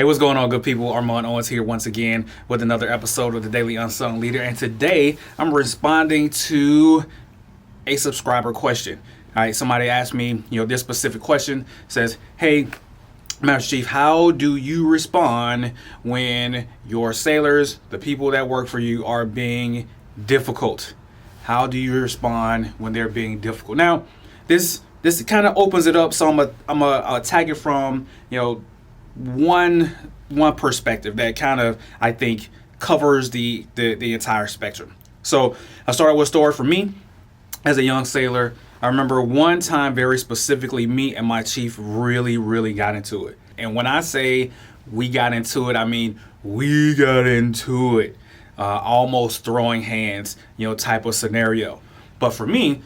Hey, what's going on, good people? Armand Owens here once again with another episode of the Daily Unsung Leader. And today I'm responding to a subscriber question. All right, somebody asked me, this specific question says, hey, Master Chief, how do you respond when your sailors, the people that work for you, are being difficult? How do you respond when they're being difficult? Now, this kind of opens it up, so I'm gonna tag it from one perspective that kind of, I think, covers the entire spectrum. So I started with a story for me as a young sailor. I remember one time very specifically, me and my chief really got into it. And when I say we got into it, I mean we got into it. Almost throwing hands, type of scenario. But for me,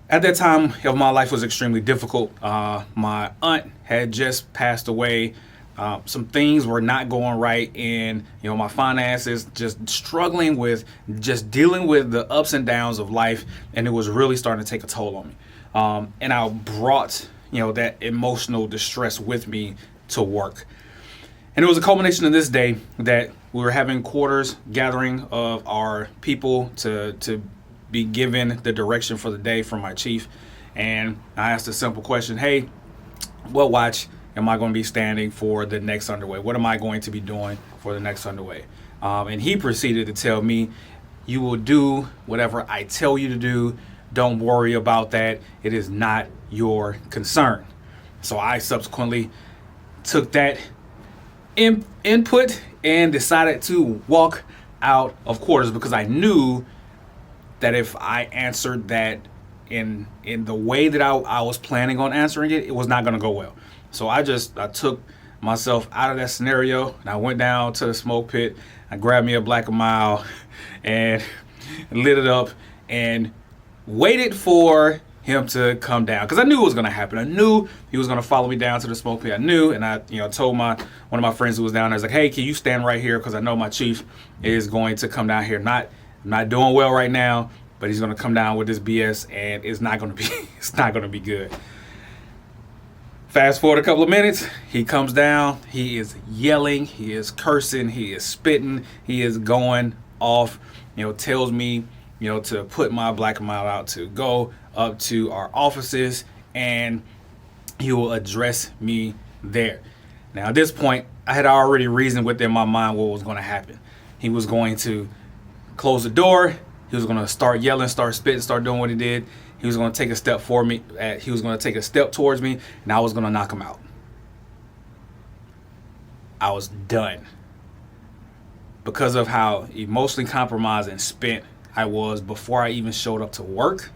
at that time of my life was extremely difficult. My aunt had just passed away. Some things were not going right in, my finances, just struggling with just dealing with the ups and downs of life. And it was really starting to take a toll on me. And I brought, that emotional distress with me to work. And it was a culmination of this day that we were having quarters gathering of our people to be given the direction for the day from my chief. And I asked a simple question, hey, what watch am I going to be standing for the next underway? What am I going to be doing for the next underway? And he proceeded to tell me, you will do whatever I tell you to do. Don't worry about that. It is not your concern. So I subsequently took that input and decided to walk out of quarters, because I knew that if I answered that in the way that I was planning on answering it, it was not going to go well. So I took myself out of that scenario, and I went down to the smoke pit. I grabbed me a Black & Mild and lit it up and waited for him to come down, because I knew it was going to happen. I knew he was going to follow me down to the smoke pit. I knew, and I told one of my friends who was down there, I was like, hey, can you stand right here, because I know my chief is going to come down here. Not doing well right now, but he's going to come down with this BS, and it's not going to be good. Fast forward a couple of minutes, he comes down, he is yelling, he is cursing, he is spitting, he is going off, tells me, to put my Black & Mild out, to go up to our offices, and he will address me there. Now, at this point, I had already reasoned within my mind what was going to happen. He was going to close the door, he was going to start yelling, start spitting, start doing what he did. He was going to take a step for me. He was going to take a step towards me, and I was going to knock him out. I was done. Because of how emotionally compromised and spent I was before I even showed up to work.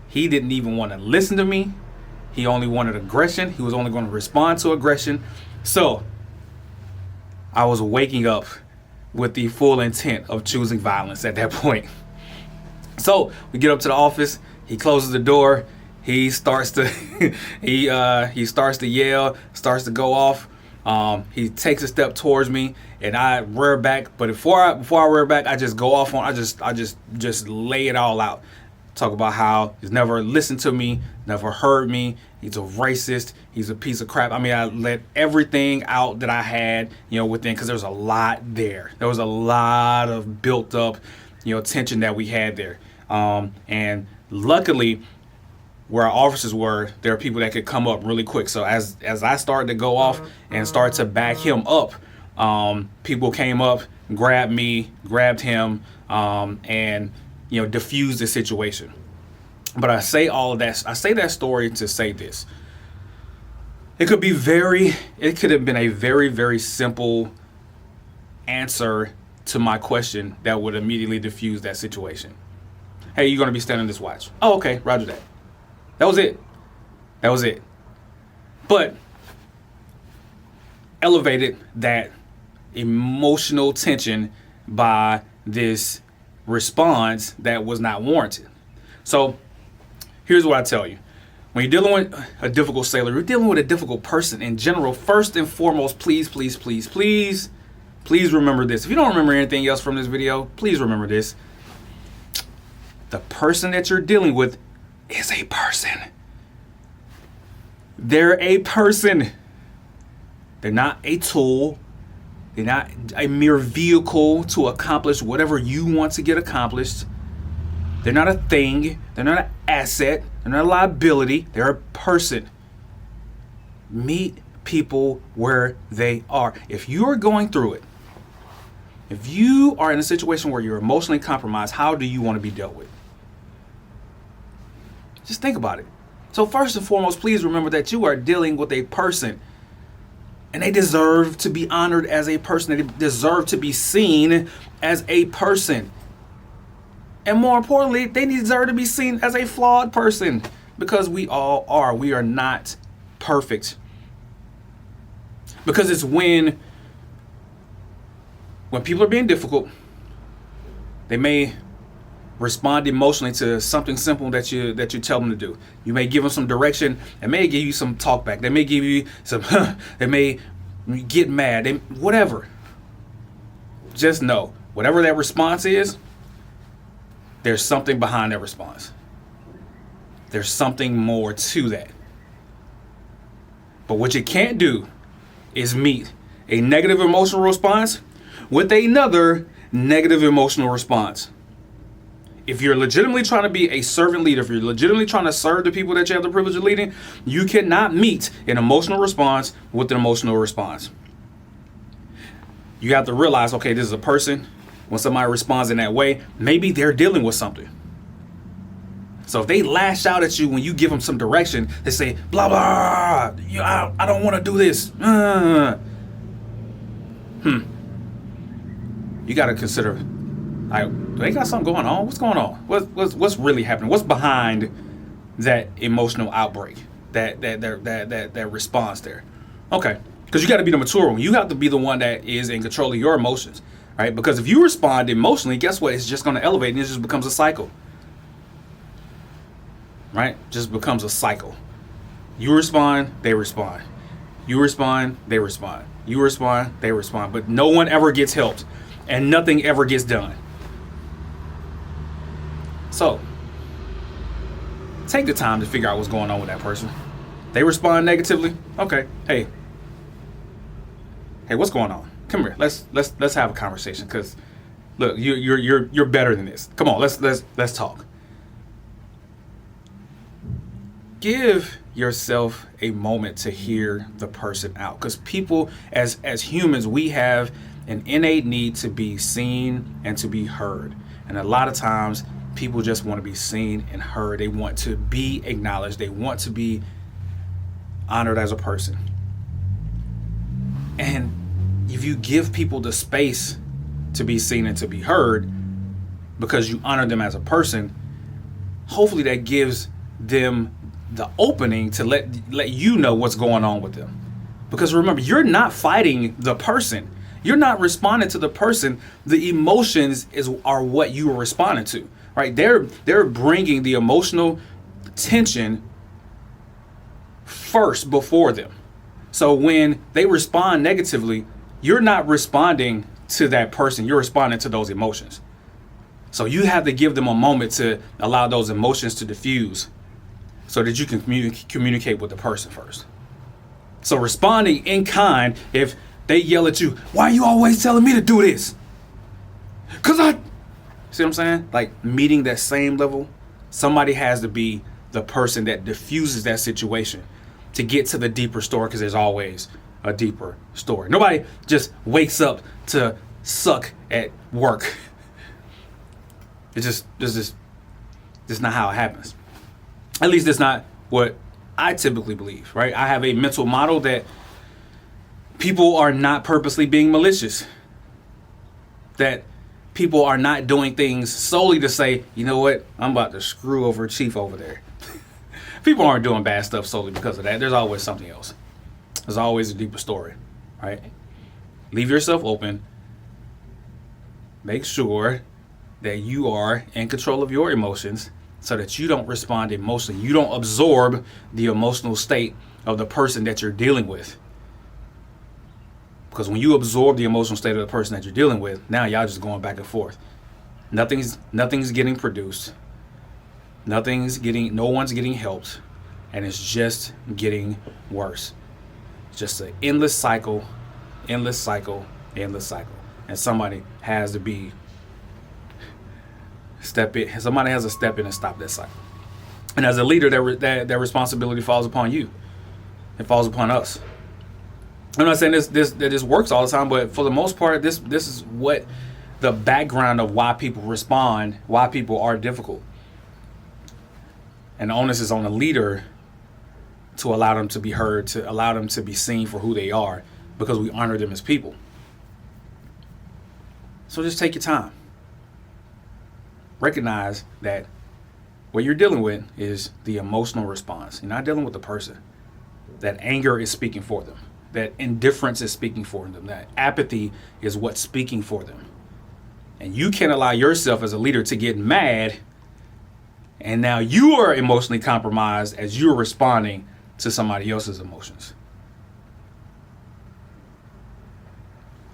He didn't even want to listen to me. He only wanted aggression. He was only going to respond to aggression. So I was waking up with the full intent of choosing violence at that point. So we get up to the office. He closes the door. He starts to he starts to yell, starts to go off. He takes a step towards me, and I rear back. But before I rear back, I just go off on. I just lay it all out. Talk about how he's never listened to me, never heard me. He's a racist. He's a piece of crap. I mean, I let everything out that I had, within, because there was a lot there. There was a lot of built up, tension that we had there. And luckily, where our officers were, there are people that could come up really quick. So as I started to go off and start to back him up, people came up, grabbed me, grabbed him, and diffused the situation. But I say all of that. I say that story to say this. It could have been a very, very simple answer to my question that would immediately diffuse that situation. Hey, you're going to be standing this watch. Oh, okay, roger that. That was it. But elevated that emotional tension by this response that was not warranted. So here's what I tell you. When you're dealing with a difficult sailor, you're dealing with a difficult person in general. First and foremost, please remember this. If you don't remember anything else from this video, please remember this. The person that you're dealing with is a person. They're a person. They're not a tool. They're not a mere vehicle to accomplish whatever you want to get accomplished. They're not a thing. They're not an asset. They're not a liability. They're a person. Meet people where they are. If you are going through it, if you are in a situation where you're emotionally compromised, how do you want to be dealt with? Just think about it. So first and foremost, please remember that you are dealing with a person, and they deserve to be honored as a person. They deserve to be seen as a person. And more importantly, they deserve to be seen as a flawed person, because we all are. We are not perfect. Because it's when people are being difficult, they may respond emotionally to something simple that you tell them to do. You may give them some direction, and may give you some talk back. They may give you some, they may get mad, whatever. Just know, whatever that response is, there's something behind that response. There's something more to that. But what you can't do is meet a negative emotional response with another negative emotional response. If you're legitimately trying to be a servant leader, if you're legitimately trying to serve the people that you have the privilege of leading, you cannot meet an emotional response with an emotional response. You have to realize, okay, this is a person. When somebody responds in that way, maybe they're dealing with something. So if they lash out at you when you give them some direction, they say, blah, blah, I don't want to do this. You got to consider, do they got something going on? What's going on? What's really happening? What's behind that emotional outbreak, that response there? Okay, because you got to be the mature one. You have to be the one that is in control of your emotions, right? Because if you respond emotionally, guess what? It's just going to elevate, and it just becomes a cycle, right? Just becomes a cycle. You respond, they respond. You respond, they respond. You respond, they respond. But no one ever gets helped, and nothing ever gets done. So, take the time to figure out what's going on with that person. They respond negatively. Okay, hey, what's going on? Come here. Let's have a conversation. Cause, look, you're better than this. Come on, let's talk. Give yourself a moment to hear the person out. Cause people, as humans, we have an innate need to be seen and to be heard. And a lot of times, people just want to be seen and heard. They want to be acknowledged. They want to be honored as a person. And if you give people the space to be seen and to be heard because you honor them as a person, hopefully that gives them the opening to let you know what's going on with them. Because remember, you're not fighting the person. You're not responding to the person. The emotions are what you are responding to. Right, they're bringing the emotional tension first before them. So when they respond negatively, you're not responding to that person. You're responding to those emotions. So you have to give them a moment to allow those emotions to diffuse, so that you can communicate with the person first. So responding in kind, if they yell at you, "Why are you always telling me to do this?" See what I'm saying? Like, meeting that same level, somebody has to be the person that diffuses that situation to get to the deeper story, because there's always a deeper story. Nobody just wakes up to suck at work. This is not how it happens. At least it's not what I typically believe, right? I have a mental model that people are not purposely being malicious. That people are not doing things solely to say, you know what, I'm about to screw over Chief over there. People aren't doing bad stuff solely because of that. There's always something else. There's always a deeper story, right? Leave yourself open. Make sure that you are in control of your emotions so that you don't respond emotionally. You don't absorb the emotional state of the person that you're dealing with. Because when you absorb the emotional state of the person that you're dealing with, now y'all just going back and forth. Nothing's getting produced. No one's getting helped. And it's just getting worse. Just an endless cycle endless cycle. And somebody has to step in. Somebody has to step in and stop that cycle. And as a leader, that responsibility falls upon you. It falls upon us. I'm not saying this works all the time, but for the most part, this is what the background of why people respond, why people are difficult. And the onus is on the leader to allow them to be heard, to allow them to be seen for who they are, because we honor them as people. So just take your time. Recognize that what you're dealing with is the emotional response. You're not dealing with the person. That anger is speaking for them. That indifference is speaking for them. That apathy is what's speaking for them. And you can't allow yourself as a leader to get mad, and now you are emotionally compromised as you're responding to somebody else's emotions.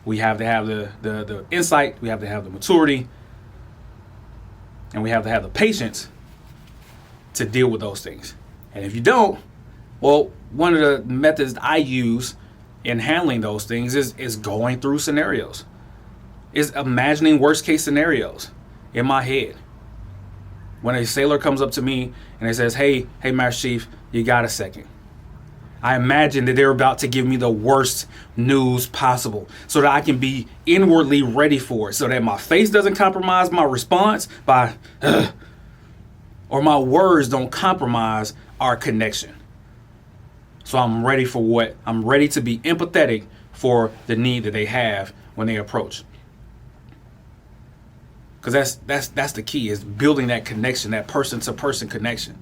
We have to have the insight, we have to have the maturity, and we have to have the patience to deal with those things. And if you don't, well, one of the methods I use in handling those things is going through scenarios, is imagining worst case scenarios in my head. When a sailor comes up to me and he says, hey, Master Chief, you got a second? I imagine that they're about to give me the worst news possible so that I can be inwardly ready for it, so that my face doesn't compromise my response by, or my words don't compromise our connection. So I'm ready to be empathetic for the need that they have when they approach. Because that's the key, is building that connection, that person-to-person connection.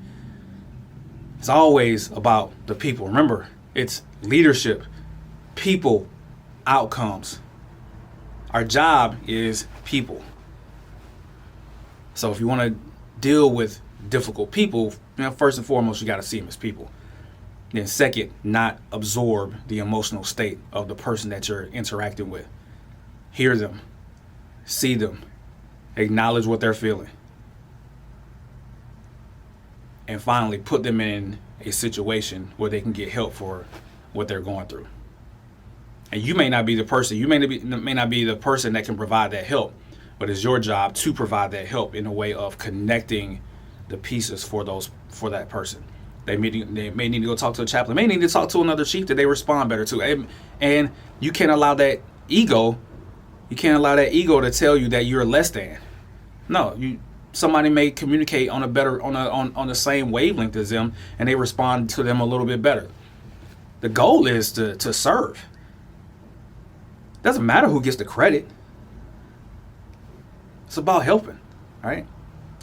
It's always about the people. Remember, it's leadership, people, outcomes. Our job is people. So if you want to deal with difficult people, first and foremost, you got to see them as people. Then second, not absorb the emotional state of the person that you're interacting with. Hear them, see them, acknowledge what they're feeling. And finally, put them in a situation where they can get help for what they're going through. And you may not be the person, you may not be the person that can provide that help, but it's your job to provide that help in a way of connecting the pieces for that person. They may need to go talk to a chaplain, may need to talk to another chief that they respond better to. And you can't allow that ego to tell you that you're less than. No, somebody may communicate on the same wavelength as them, and they respond to them a little bit better. The goal is to serve. Doesn't matter who gets the credit. It's about helping, right?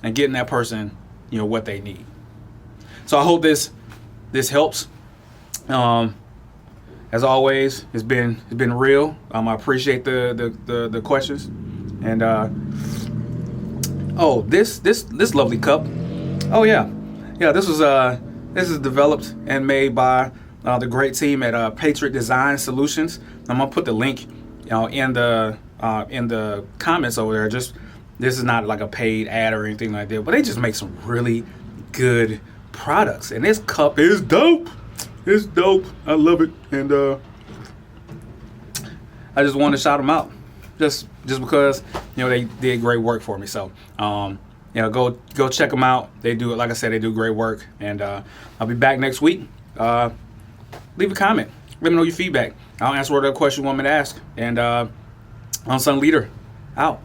And getting that person, what they need. So I hope this helps. As always, it's been real. I appreciate the questions. And this lovely cup. Oh yeah, this is developed and made by the great team at Patriot Design Solutions. I'm gonna put the link, in the comments over there. This is not like a paid ad or anything like that, but they just make some really good products, and this cup is dope. It's dope. I love it, and I just wanted to shout them out, just because they did great work for me. So go check them out. They do, like I said, they do great work, and I'll be back next week. Leave a comment. Let me know your feedback. I'll answer whatever question you want me to ask. And Unsung Leader out.